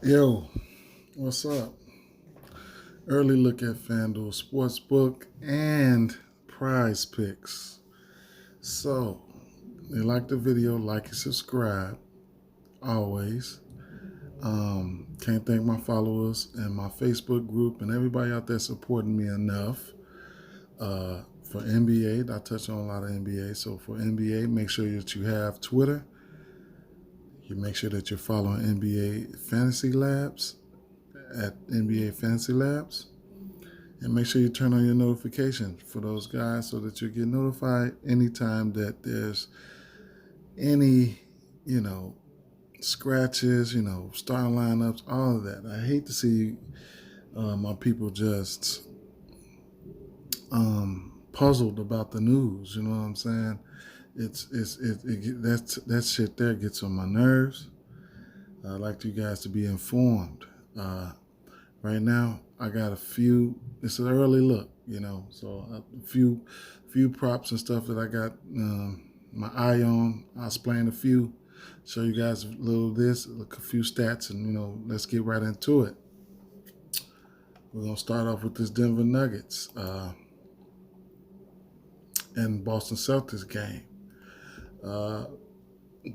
Yo, what's up? Early look at Fanduel Sportsbook and Prize Picks. So, if you like the video, like and subscribe. Always. Can't thank my followers and my Facebook group and everybody out there supporting me enough. For NBA, I touch on a lot of NBA. So for NBA, make sure that you have Twitter. You make sure that you're following NBA Fantasy Labs at NBA Fantasy Labs. And make sure you turn on your notifications for those guys so that you get notified anytime that there's any, scratches, starting lineups, all of that. I hate to see my people just puzzled about the news. You know what I'm saying? That shit there gets on my nerves. I'd like you guys to be informed. Right now, I got a few. It's an early look, so a few props and stuff that I got my eye on. I'll explain a few, show you guys a little of this, a few stats, and let's get right into it. We're gonna start off with this Denver Nuggets and Boston Celtics game.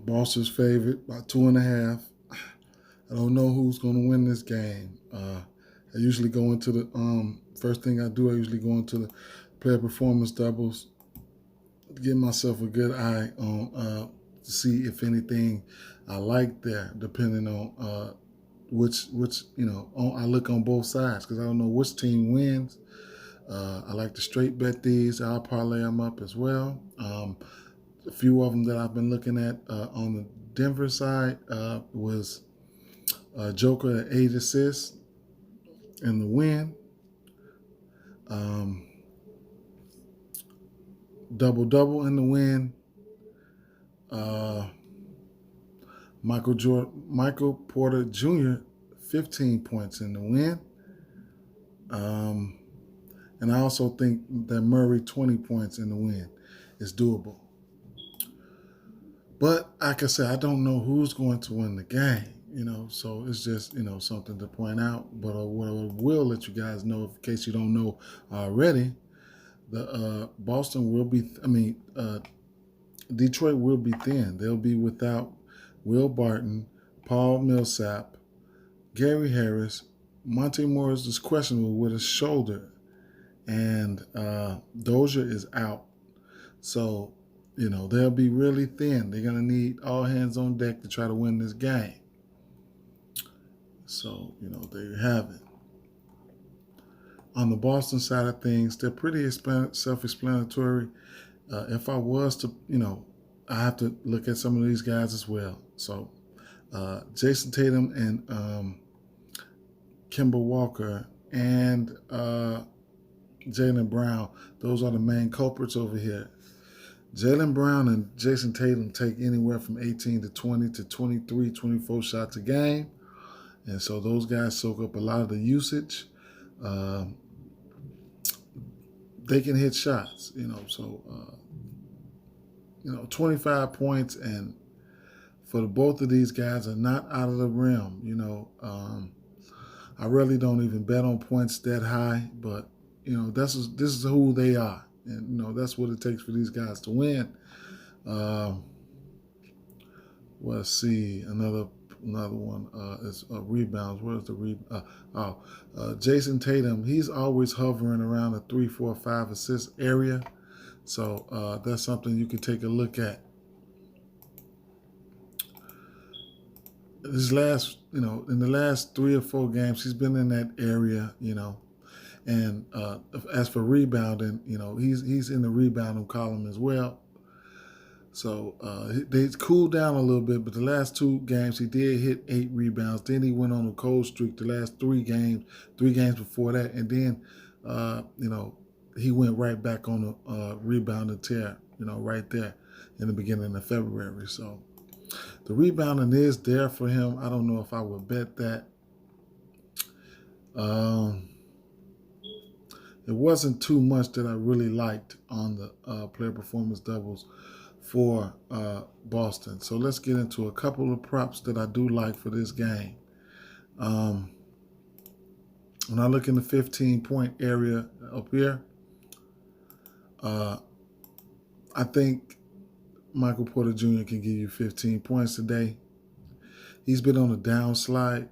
Boston's favorite by 2.5. I don't know who's gonna win this game. I usually go into the first thing I do. I usually go into the player performance doubles, to give myself a good eye on to see if anything I like there, depending on which I look on both sides because I don't know which team wins. I like to straight bet these. I'll parlay them up as well. A few of them that I've been looking at on the Denver side was Joker at 8 assists in the win. Double in the win. Michael Porter Jr. 15 points in the win. And I also think that Murray 20 points in the win is doable. But like I said, I don't know who's going to win the game. So it's just, something to point out. But what I will let you guys know, in case you don't know already, the Detroit will be thin. They'll be without Will Barton, Paul Millsap, Gary Harris. Monte Morris is questionable with his shoulder, and Dozier is out. So, they'll be really thin. They're going to need all hands on deck to try to win this game. So, there you have it. On the Boston side of things, they're pretty self-explanatory. If I was to, I have to look at some of these guys as well. So, Jason Tatum and Kemba Walker and Jaylen Brown, those are the main culprits over here. Jaylen Brown and Jason Tatum take anywhere from 18 to 20 to 23, 24 shots a game. And so those guys soak up a lot of the usage. They can hit shots, so 25 points, and for both of these guys are not out of the rim. I really don't even bet on points that high, but this is who they are, and that's what it takes for these guys to win. Let's see, another one is rebounds. Where's the rebound? Jason Tatum. He's always hovering around the 3, 4, 5 assist area. So that's something you can take a look at. In the last 3 or 4 games, he's been in that area, And as for rebounding, he's in the rebounding column as well. So they cooled down a little bit, but the last 2 games he did hit 8 rebounds. Then he went on a cold streak the last 3 games before that, and then he went right back on the rebounding tear, right there in the beginning of February. So the rebounding is there for him. I don't know if I would bet that. It wasn't too much that I really liked on the player performance doubles for Boston. So let's get into a couple of props that I do like for this game. Um, when I look in the 15-point area up here, I think Michael Porter Jr. can give you 15 points today. He's been on a downslide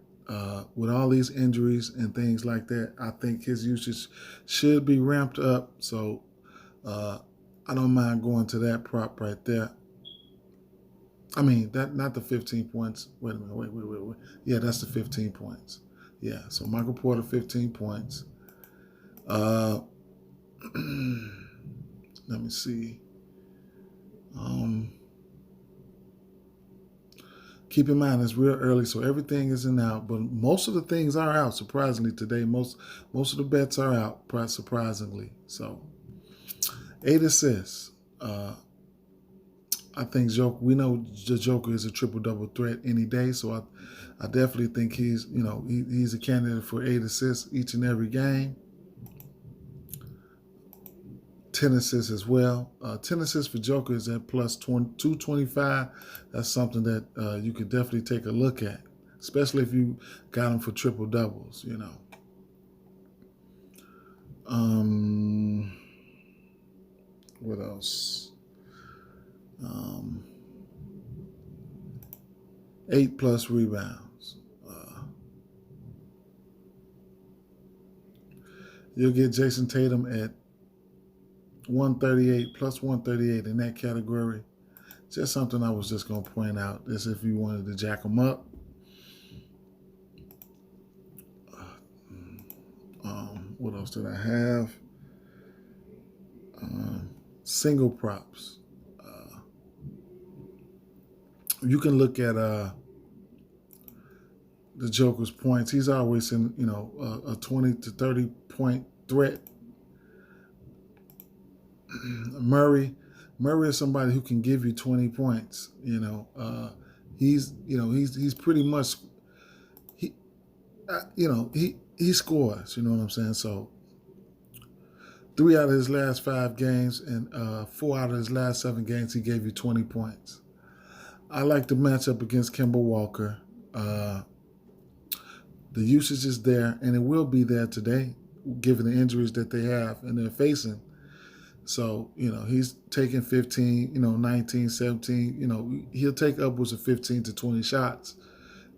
with all these injuries and things like that. I think his usage should be ramped up. So I don't mind going to that prop right there. I mean, that not the 15 points. Wait a minute. Wait. Yeah, that's the 15 points. Yeah, so Michael Porter, 15 points. Let me see. Keep in mind, it's real early, so everything isn't out. But most of the things are out, surprisingly, today. Most of the bets are out, surprisingly. So, 8 assists. I think we know the Joker is a triple-double threat any day, so I definitely think he's a candidate for 8 assists each and every game. 10 assists as well. 10 assists for Joker is at plus 225. That's something that you could definitely take a look at, especially if you got him for triple doubles, What else? 8 plus rebounds. You'll get Jason Tatum at 138, plus 138 in that category. Just something I was just going to point out. This if you wanted to jack them up. What else did I have? Single props. You can look at the Joker's points. He's always in, a 20 to 30 point threat. Murray is somebody who can give you 20 points. He's pretty much he scores. You know what I'm saying? So 3 out of his last 5 games and 4 out of his last 7 games, he gave you 20 points. I like the matchup against Kemba Walker. The usage is there, and it will be there today, given the injuries that they have and they're facing. So, he's taking 15, 19, 17. He'll take upwards of 15 to 20 shots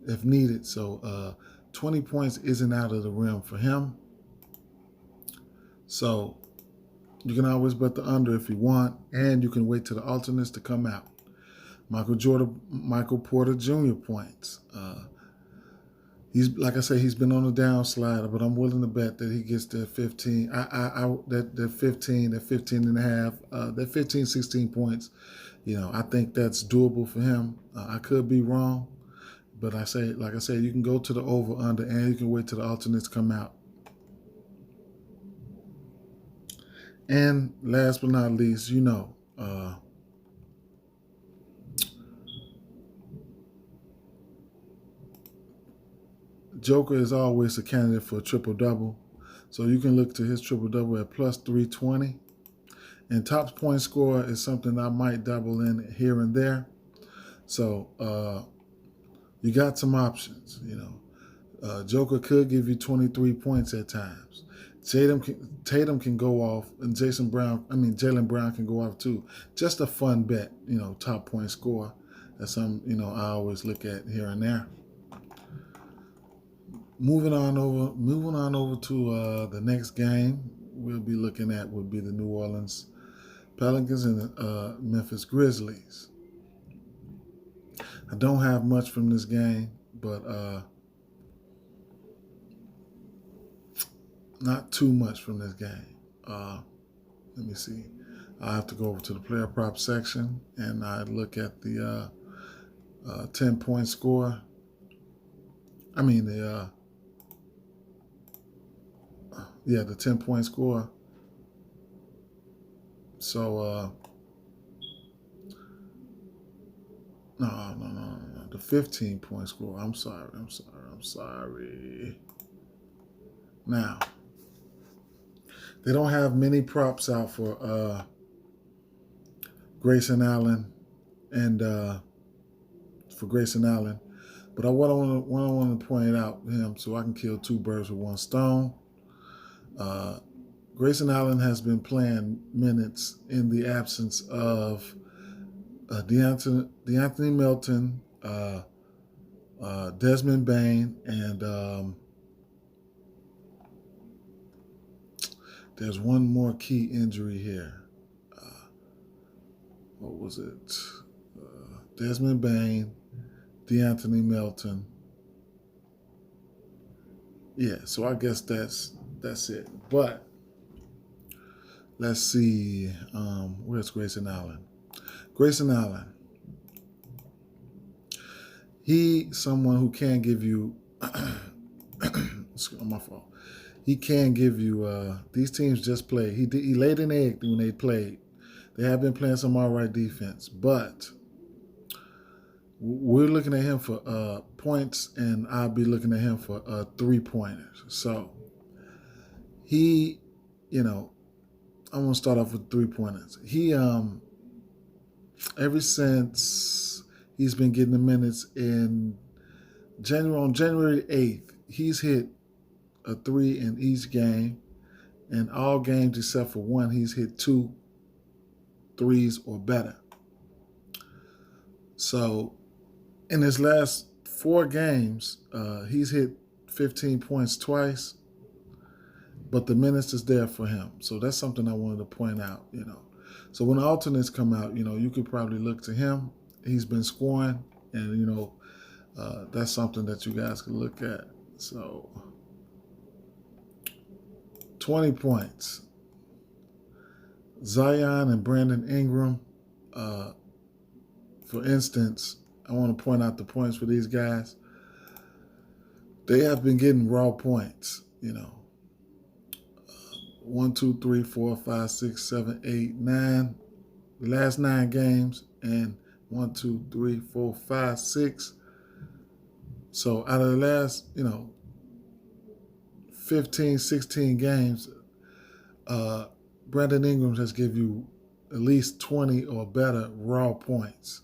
if needed. So, 20 points isn't out of the realm for him. So, you can always bet the under if you want, and you can wait till the alternates to come out. Michael Porter Jr. points. He's, like I say, he's been on a downslide, but I'm willing to bet that he gets that 15. That 15 and a half, that 15, 16 points. I think that's doable for him. I could be wrong, but like I said, you can go to the over under, and you can wait till the alternates come out. And last but not least, Joker is always a candidate for a triple-double. So you can look to his triple-double at plus 320. And top point scorer is something I might double in here and there. So you got some options, Joker could give you 23 points at times. Tatum can go off, and Jaylen Brown can go off too. Just a fun bet, top point scorer. That's something, I always look at here and there. Moving on over to the next game we'll be looking at would be the New Orleans Pelicans and the Memphis Grizzlies. I don't have much from this game, but not too much from this game. Let me see. I have to go over to the player prop section, and I look at the 10-point score. The 10-point score. So, no. The 15-point score. I'm sorry. Now, they don't have many props out for Grayson Allen But what I want to point out him so I can kill two birds with one stone. Grayson Allen has been playing minutes in the absence of DeAnthony Melton, Desmond Bain, and there's one more key injury here. What was it? Desmond Bain, DeAnthony Melton. Yeah, so I guess that's it. But let's see. Where's Grayson Allen? Grayson Allen. He's someone who can give you. My fault. He can give you. These teams just played. He laid an egg when they played. They have been playing some all right defense, but we're looking at him for points, and I'll be looking at him for 3-pointers. So he, I'm gonna start off with 3-pointers. He ever since he's been getting the minutes on January 8th, he's hit a 3 in each game. In all games except for one, he's hit 2 threes or better. So in his last 4 games, he's hit 15 points twice, but the minutes is there for him. So that's something I wanted to point out, So when the alternates come out, you could probably look to him. He's been scoring, and, that's something that you guys can look at. So 20 points. Zion and Brandon Ingram, for instance, I want to point out the points for these guys. They have been getting raw points, 1, 2, 3, 4, 5, 6, 7, 8, 9. The last 9 games, and 1, 2, 3, 4, 5, 6. So out of the last, 15, 16 games, Brandon Ingram has given you at least 20 or better raw points.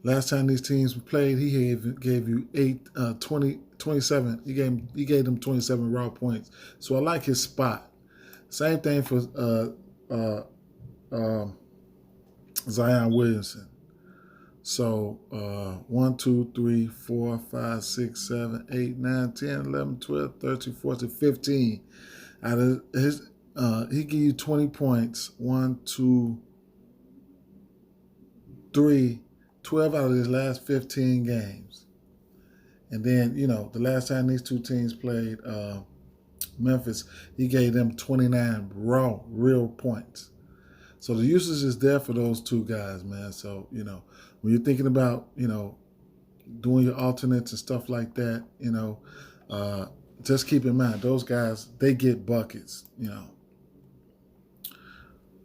Last time these teams played, he gave you 27. He gave them 27 raw points. So I like his spot. Same thing for Zion Williamson. So 1, 2, 3, 4, 5, 6, 7, 8, 9, 10, 11, 12, 13, 14, 15. Out of his, he give you 20 points. 1, 2, 3, 12 out of his last 15 games. And then, the last time these two teams played Memphis, he gave them 29 real points. So the usage is there for those two guys, man. So, when you're thinking about, doing your alternates and stuff like that, just keep in mind, those guys, they get buckets,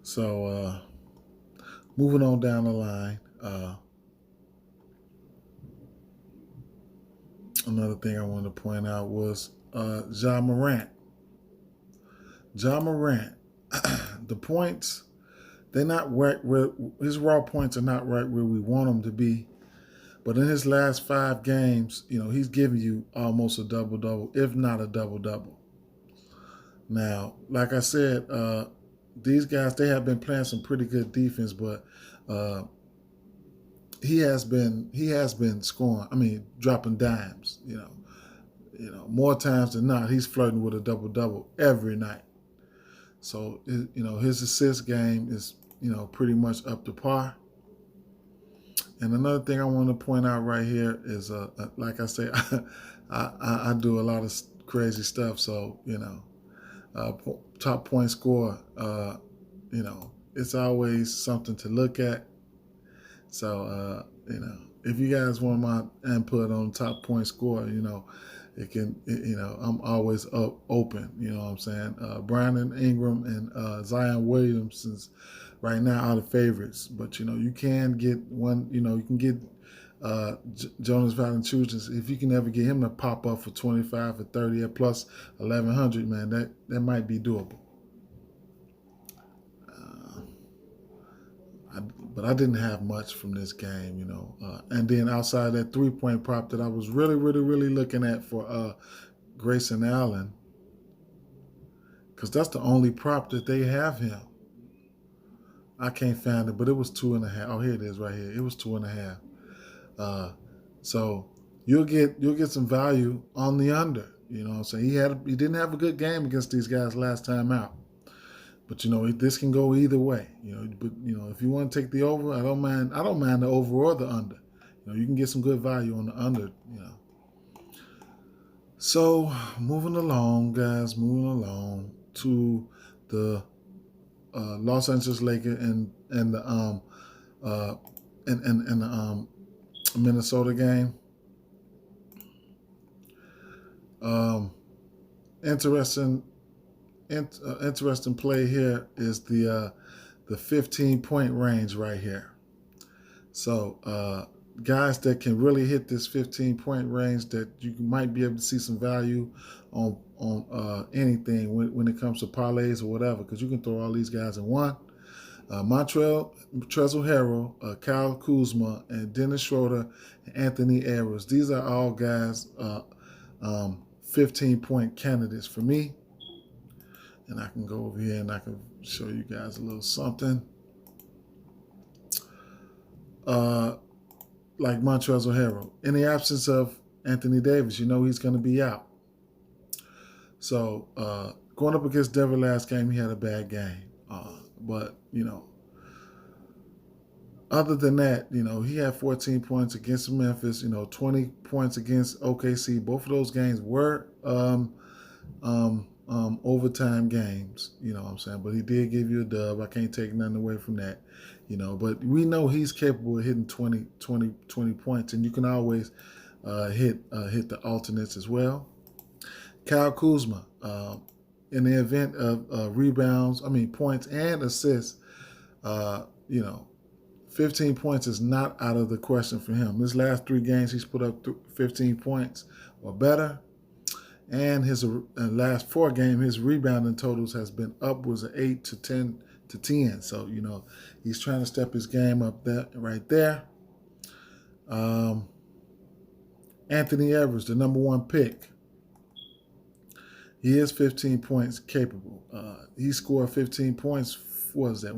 So moving on down the line, another thing I wanted to point out was Ja Morant. Ja Morant, the points, they're not right where his raw points are not right where we want them to be. But in his last 5 games, he's giving you almost a double-double, if not a double-double. Now, like I said, these guys, they have been playing some pretty good defense, but he has been scoring. Dropping dimes. More times than not, he's flirting with a double-double every night. So, his assist game is, pretty much up to par. And another thing I want to point out right here is, like I say, I do a lot of crazy stuff. So, top point scorer, it's always something to look at. So, if you guys want my input on top point scorer, I'm always open. You know what I'm saying? Brandon Ingram and Zion Williamson's right now are the favorites, but you can get one. You can get Jonas Valanciunas if you can ever get him to pop up for 25 or 30 or plus 1,100. Man, that might be doable. But I didn't have much from this game, you know. And then outside that 3-point prop that I was really, really, really looking at for Grayson Allen, because that's the only prop that they have him. I can't find it, but it was 2.5. Oh, here it is, right here. It was 2.5. So you'll get some value on the under. You know what I'm saying? He didn't have a good game against these guys last time out. But you know, this can go either way. You know, but you know, if you want to take the over, I don't mind the over or the under. You know, you can get some good value on the under, you know. So moving along, guys, moving along to the Los Angeles Lakers and the Minnesota game. Interesting play here is the 15-point range right here. So guys that can really hit this 15-point range, that you might be able to see some value on anything when it comes to parlays or whatever, because you can throw all these guys in one. Montrezl Harrell, Kyle Kuzma, and Dennis Schroeder, and Anthony Edwards. These are all guys 15-point candidates for me. And I can go over here and I can show you guys a little something. Like Montrezl Harrell. In the absence of Anthony Davis, you know he's going to be out. So going up against Denver last game, he had a bad game. But, you know, other than that, you know, he had 14 points against Memphis, you know, 20 points against OKC. Both of those games were overtime games, you know what I'm saying? But he did give you a dub. I can't take nothing away from that, you know. But we know he's capable of hitting 20 points, and you can always hit the alternates as well. Kyle Kuzma, in the event of points and assists, you know, 15 points is not out of the question for him. His last 3 games, he's put up 15 points or better. And his last 4 games, his rebounding totals has been upwards of 8 to 10 to 10. So, you know, he's trying to step his game up right there. Anthony Edwards, the number 1 pick. He is 15 points capable. He scored 15 points. What was that?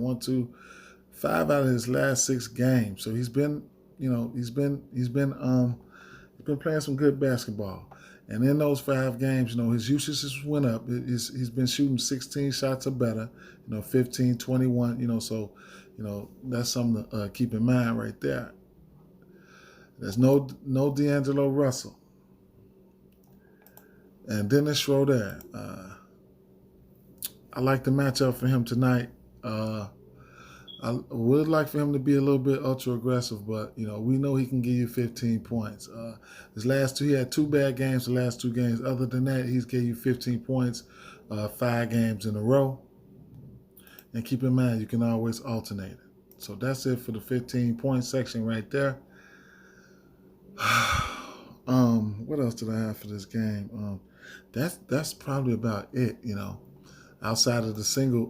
5 out of his last 6 games. So he's been, you know, he's been playing some good basketball. And in those 5 games, you know, his usage just went up. He's been shooting 16 shots or better, you know, 15, 21, you know, so, you know, that's something to keep in mind right there. There's no D'Angelo Russell. And Dennis Schroeder. I like the matchup for him tonight. I would like for him to be a little bit ultra aggressive, but you know, we know he can give you 15 points. He had 2 bad games the last 2 games. Other than that, he's gave you 15 points 5 games in a row. And keep in mind, you can always alternate it. So that's it for the 15-point section right there. What else did I have for this game? That's probably about it, you know, outside of the single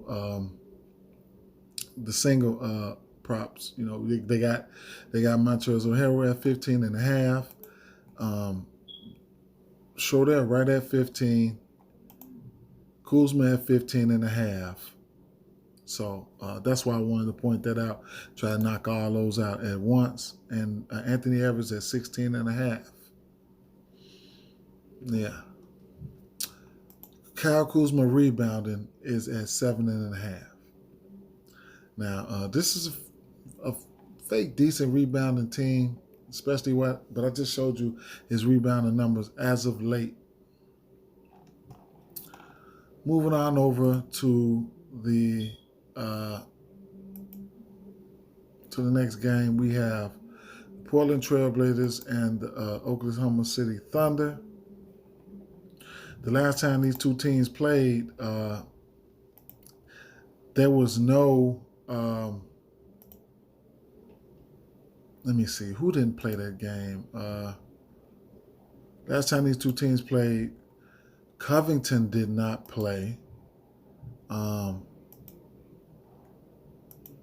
props. You know, they got Montrezl Harrell at 15.5. Schroeder right at 15. Kuzma at 15.5. So that's why I wanted to point that out. Try to knock all those out at once. And Anthony Edwards at 16.5. Yeah. Kyle Kuzma rebounding is at 7.5. Now, this is a fake decent rebounding team, especially but I just showed you his rebounding numbers as of late. Moving on over to the next game, we have Portland Trailblazers and the Oklahoma City Thunder. The last time these 2 teams played, there was no. Let me see. Who didn't play that game? Last time these 2 teams played, Covington did not play.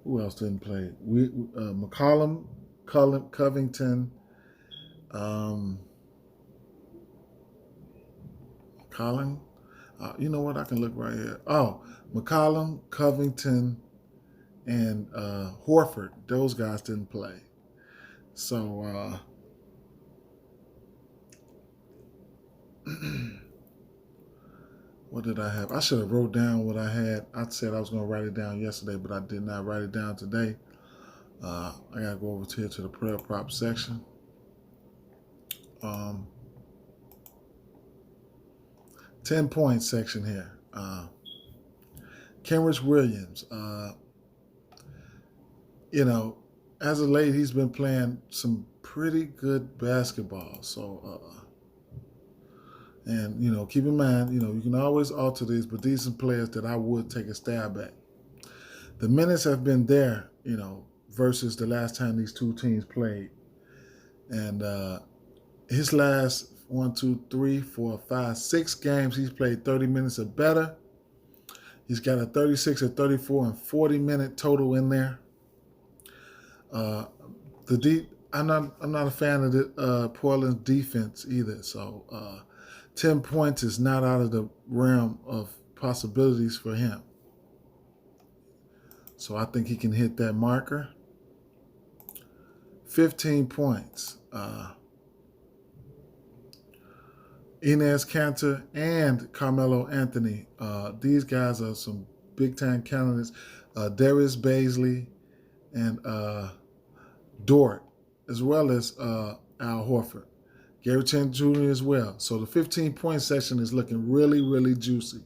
Who else didn't play? McCollum, Covington, Colin. You know what? I can look right here. Oh, McCollum, Covington, and Horford. Those guys didn't play. So what did I have? I should have wrote down what I had. I said I was going to write it down yesterday, but I did not write it down today. I got to go over here to the prayer prop section. 10-point section here. Kenrich Williams. As of late, he's been playing some pretty good basketball. So, and keep in mind, you can always alter these, but these are players that I would take a stab at. The minutes have been there, versus the last time these two teams played. And his last 6 games, he's played 30 minutes or better. He's got a 36, a 34, and 40-minute total in there. I'm not a fan of the Portland's defense either. So 10 points is not out of the realm of possibilities for him. So I think he can hit that marker. 15 points. Enes Kanter and Carmelo Anthony. These guys are some big-time candidates. Darius Bazley and Dort, as well as Al Horford. Gary Trent Jr. as well. So the 15-point section is looking really, really juicy.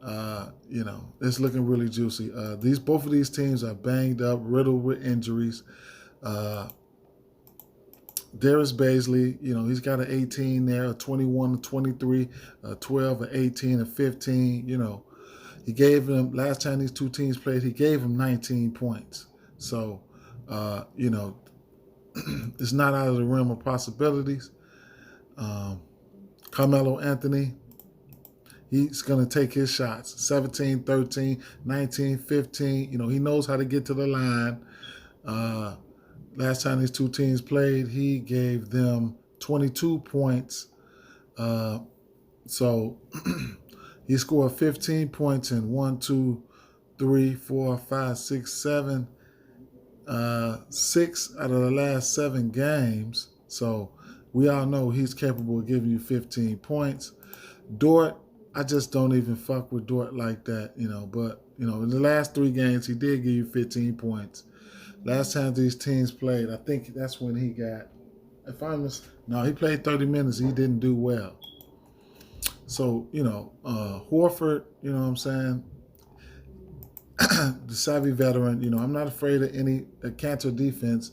It's looking really juicy. Both of these teams are banged up, riddled with injuries. Darius Bazley, he's got an 18 there, a 21, a 23, a 12, a 18, a 15. He gave him, last time these two teams played, he gave him 19 points. So, it's not out of the realm of possibilities. Carmelo Anthony, he's going to take his shots. 17, 13, 19, 15. He knows how to get to the line. Last time these two teams played, he gave them 22 points. So he scored 15 points in 1, 2, 3, 4, 5, 6, 7, 6 out of the last 7 games. So we all know he's capable of giving you 15 points. Dort, I just don't even fuck with Dort like that, But, in the last 3 games, he did give you 15 points. Last time these teams played, I think that's when he got, he played 30 minutes. He didn't do well. So, Horford, you know what I'm saying? The savvy veteran, I'm not afraid of any Kanter defense,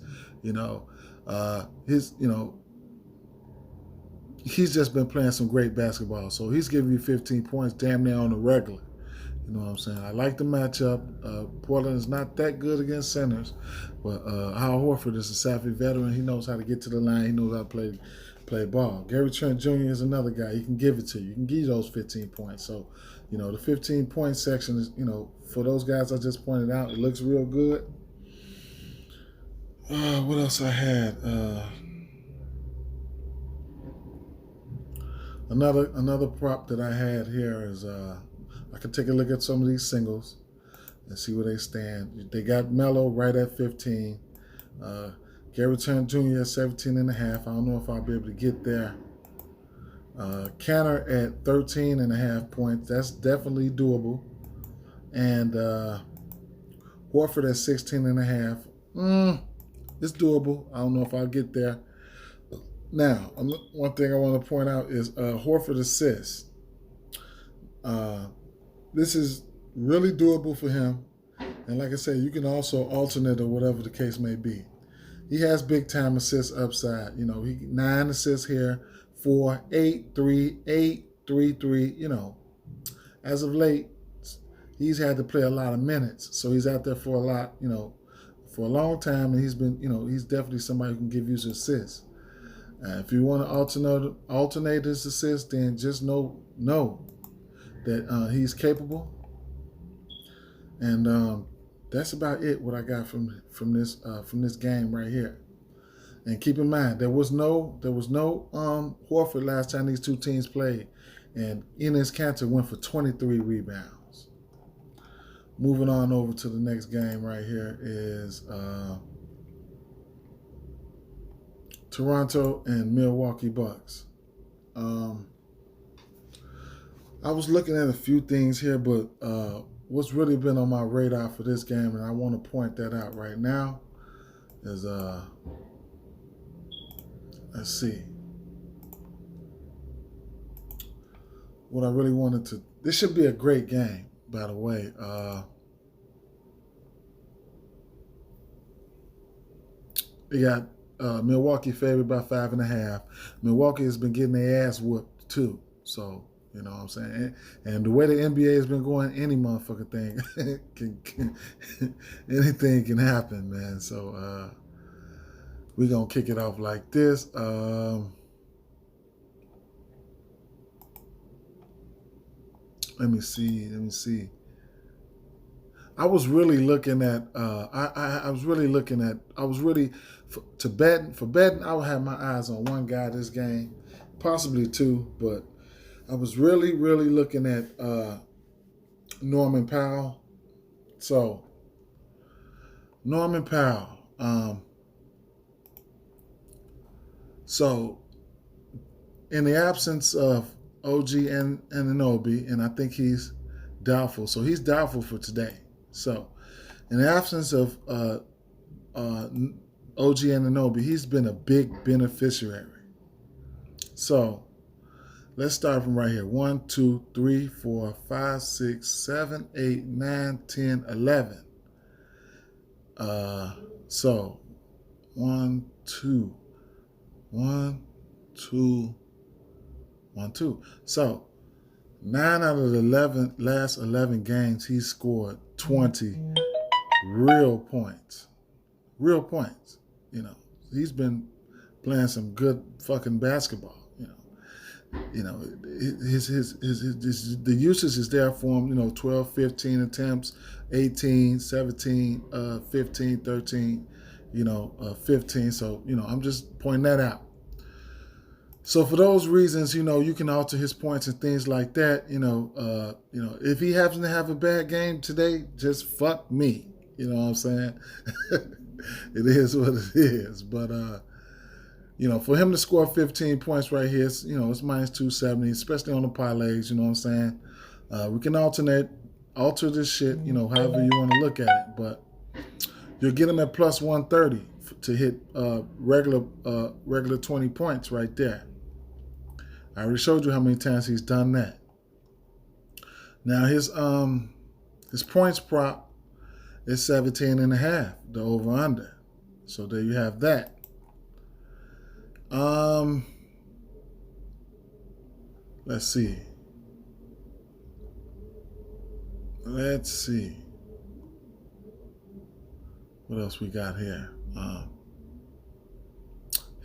he's just been playing some great basketball. So he's giving you 15 points damn near on the regular. You know what I'm saying? I like the matchup. Portland is not that good against centers, but Al Horford is a savvy veteran. He knows how to get to the line. He knows how to play ball. Gary Trent Jr. is another guy. He can give it to you. He can give you those 15 points. So, the 15-point section is, for those guys I just pointed out, it looks real good. What else I had? Another prop that I had here is I can take a look at some of these singles and see where they stand. They got Melo right at 15. Gary Trent Jr. at 17.5. I don't know if I'll be able to get there. Kanter at 13.5 points. That's definitely doable. And Horford at 16.5. It's doable. I don't know if I'll get there. Now, one thing I want to point out is Horford assists. This is really doable for him. And like I said, you can also alternate or whatever the case may be. He has big-time assist upside. He 9 assists here, 4, 8, 3, 8, 3, 3. As of late, he's had to play a lot of minutes. So he's out there for a lot, for a long time. And he's been, he's definitely somebody who can give you assists. If you want to alternate his assists, then just know that he's capable. And that's about it. What I got from this game right here. And keep in mind, there was no Horford last time these two teams played, and Enes Kanter went for 23 rebounds. Moving on over to the next game right here is Toronto and Milwaukee Bucks. I was looking at a few things here, but what's really been on my radar for this game, and I want to point that out right now, is let's see. What I really wanted to. This should be a great game, by the way. They got Milwaukee favored by 5.5. Milwaukee has been getting their ass whooped too. So, you know what I'm saying? And the way the NBA has been going, any motherfucking thing anything can happen, man. So we're going to kick it off like this. Let me see. I was really looking at. I was really to bet for betting. I would have my eyes on one guy this game, possibly two, but I was really looking at Norman Powell. So Norman Powell. So in the absence of OG and Anunoby, and I think he's doubtful. So he's doubtful for today. So, in the absence of OG Anunoby, he's been a big beneficiary. So, let's start from right here. 1, 2, 3, 4, 5, 6, 7, 8, 9, 10, 11. So, 1, 2, 1, 2, 1, 2. So, 9 out of the last 11 games, he scored 20 real points. Real points. You know, he's been playing some good fucking basketball. You know, the usage is there for him. You know, 12, 15 attempts, 18, 17, 15, 13. 15. So I'm just pointing that out. So for those reasons, you can alter his points and things like that. If he happens to have a bad game today, just fuck me. You know what I'm saying? It is what it is. But for him to score 15 points right here, it's minus 270, especially on the parlays. You know what I'm saying? We can alter this shit. However you want to look at it. But you'll get him at plus 130 to hit regular 20 points right there. I already showed you how many times he's done that. Now his points prop is 17.5, the over under. So there you have that. Let's see. What else we got here?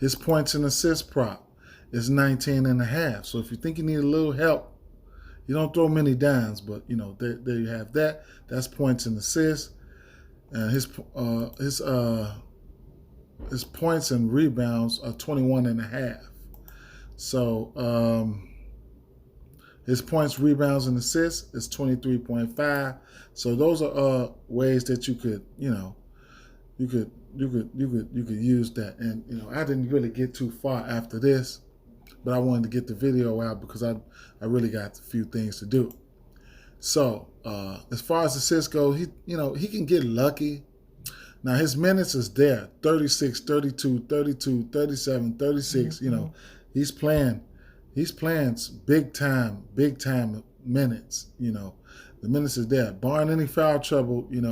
His points and assist prop is 19.5. So if you think you need a little help, you don't throw many dimes, but there you have that. That's points and assists. And his points and rebounds are 21.5. So his points, rebounds, and assists is 23.5. So those are ways that you could use that. And I didn't really get too far after this, but I wanted to get the video out because I really got a few things to do. So as far as assists go, he can get lucky. Now his minutes is there: 36, 32, 32, 37, 36. He's playing big time minutes. The minutes is there. Barring any foul trouble, it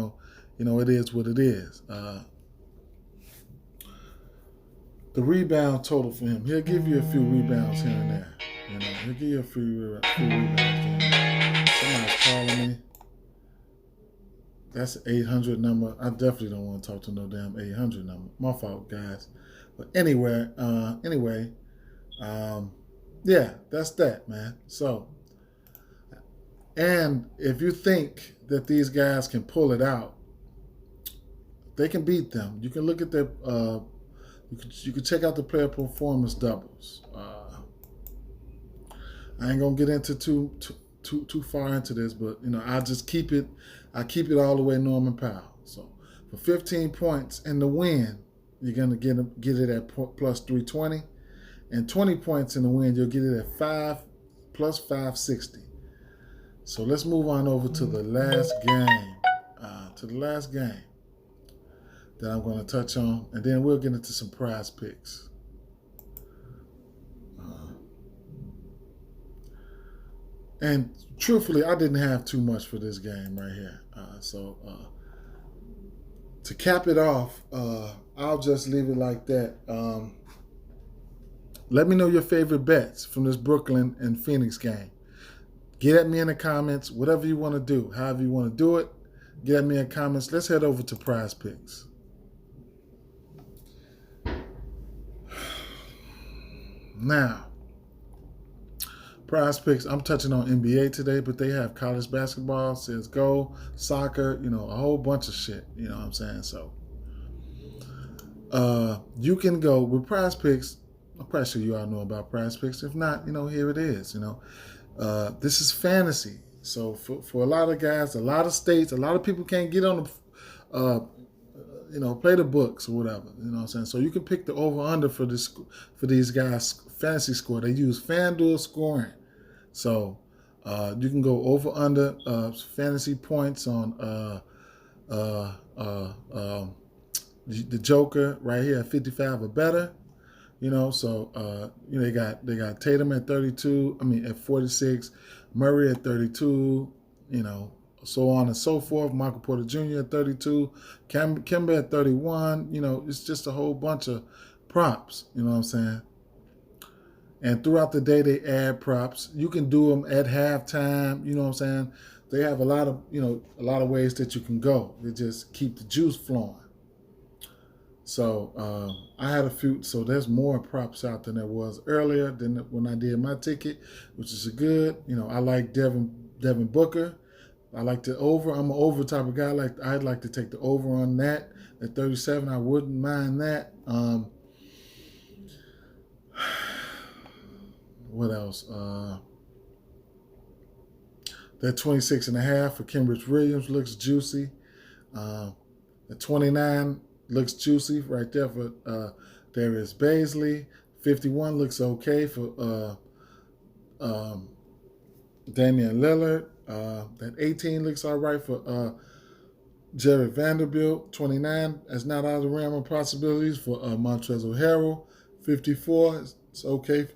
is what it is. The rebound total for him, he'll give you a few rebounds here and there. He'll give you a few rebounds here and there. Somebody's calling me. That's an 800 number. I definitely don't want to talk to no damn 800 number. My fault, guys. But anyway, yeah, that's that, man. So, and if you think that these guys can pull it out, they can beat them. You can look at their you can check out the player performance doubles. I ain't gonna get into too far into this, but I just keep it. I keep it all the way Norman Powell. So for 15 points in the win, you're gonna get it at plus 320, and 20 points in the win, you'll get it at 5 plus 560. So let's move on over to the last game. That I'm going to touch on, and then we'll get into some prize picks. And truthfully, I didn't have too much for this game right here. So to cap it off, I'll just leave it like that. Let me know your favorite bets from this Brooklyn and Phoenix game. Get at me in the comments, whatever you want to do, however you want to do it. Get at me in the comments. Let's head over to prize picks. Now, prize picks, I'm touching on NBA today, but they have college basketball, CSGO, soccer, a whole bunch of shit, you know what I'm saying? So, you can go with prize picks. I'm pretty sure you all know about prize picks. If not, here it is, This is fantasy. So for a lot of guys, a lot of states, a lot of people can't get on the, play the books or whatever. You know what I'm saying? So you can pick the over/under for these guys' fantasy score. They use Fanduel scoring. So you can go over/under fantasy points on the Joker right here at 55 or better. So they got Tatum at 32. At 46, Murray at 32. So on and so forth. Michael Porter Jr. at 32, Kemba at 31. It's just a whole bunch of props. You know what I'm saying? And throughout the day, they add props. You can do them at halftime. You know what I'm saying? They have a lot of ways that you can go. They just keep the juice flowing. So I had a few. So there's more props out than there was earlier than when I did my ticket, which is good. I like Devin Booker. I like the over. I'm an over type of guy. I'd like to take the over on that at 37. I wouldn't mind that. What else? That 26.5 for Cambridge Williams looks juicy. The 29 looks juicy right there for Darius Baisley. 51 looks okay for Damian Lillard. That 18 looks all right for Jared Vanderbilt. 29 is not out of the realm of possibilities for Montrezl Harrell. 54 is okay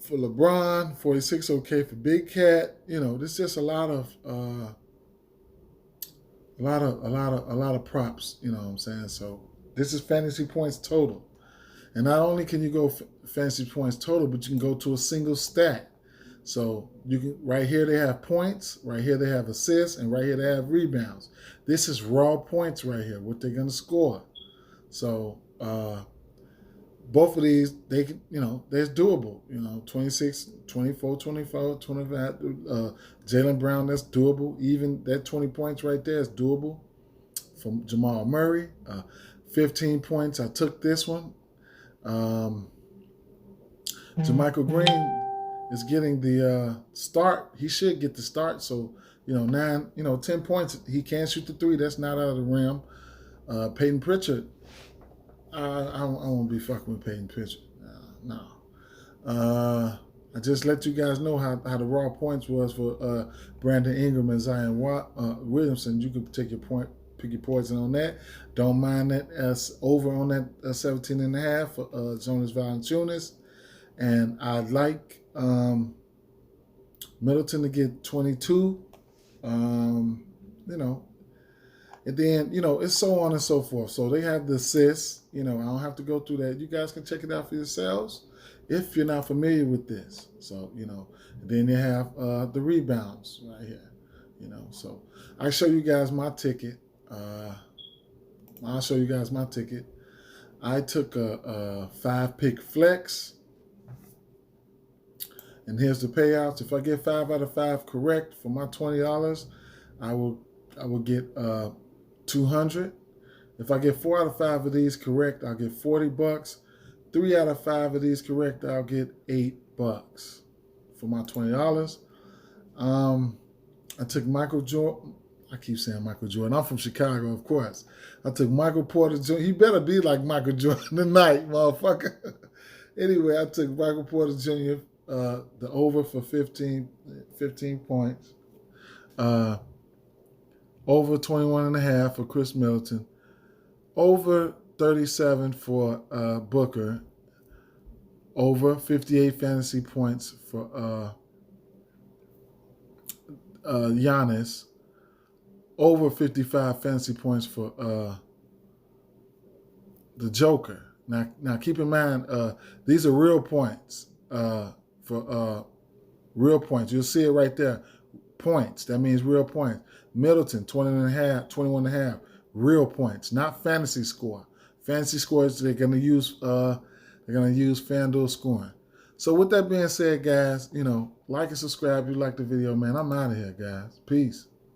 for LeBron. 46 okay for Big Cat. There's just a lot of props. You know what I'm saying? So this is fantasy points total, and not only can you go fantasy points total, but you can go to a single stat. So you can right here they have points, right here they have assists, and right here they have rebounds. This is raw points right here, what they're gonna score. So both of these, they can, there's doable. 26, 24, 25. Jaylen Brown, that's doable. Even that 20 points right there is doable from Jamal Murray. 15 points, I took this one. JaMychal Green is getting the start. He should get the start. So, 10 points. He can shoot the three. That's not out of the rim. Peyton Pritchard, I won't be fucking with Peyton Pritchard. No. I just let you guys know how the raw points was for Brandon Ingram and Zion Williamson. You can take pick your poison on that. Don't mind that as over on that 17.5 for Jonas Valanciunas. And I'd like Middleton to get 22. And then, it's so on and so forth. So they have the assists. I don't have to go through that. You guys can check it out for yourselves if you're not familiar with this. So, and then they have the rebounds right here. So I'll show you guys my ticket. I took a 5-pick flex. And here's the payouts. If I get 5 out of 5 correct for my $20, I will get 200. If I get 4 out of 5 of these correct, I'll get $40. 3 out of 5 of these correct, I'll get $8 for my $20. I took Michael Jordan. I keep saying Michael Jordan. I'm from Chicago, of course. I took Michael Porter Jr. He better be like Michael Jordan tonight, motherfucker. Anyway, I took Michael Porter Jr., the over for 15 points. Over 21.5 for Chris Middleton. Over 37 for Booker. Over 58 fantasy points for Giannis. Over 55 fantasy points for the Joker. Now keep in mind, these are real points. For real points. You'll see it right there. Points. That means real points. Middleton, 21.5. Real points, not fantasy score. Fantasy scores, they're gonna use FanDuel scoring. So with that being said, guys, like and subscribe if you like the video, man. I'm out of here, guys. Peace.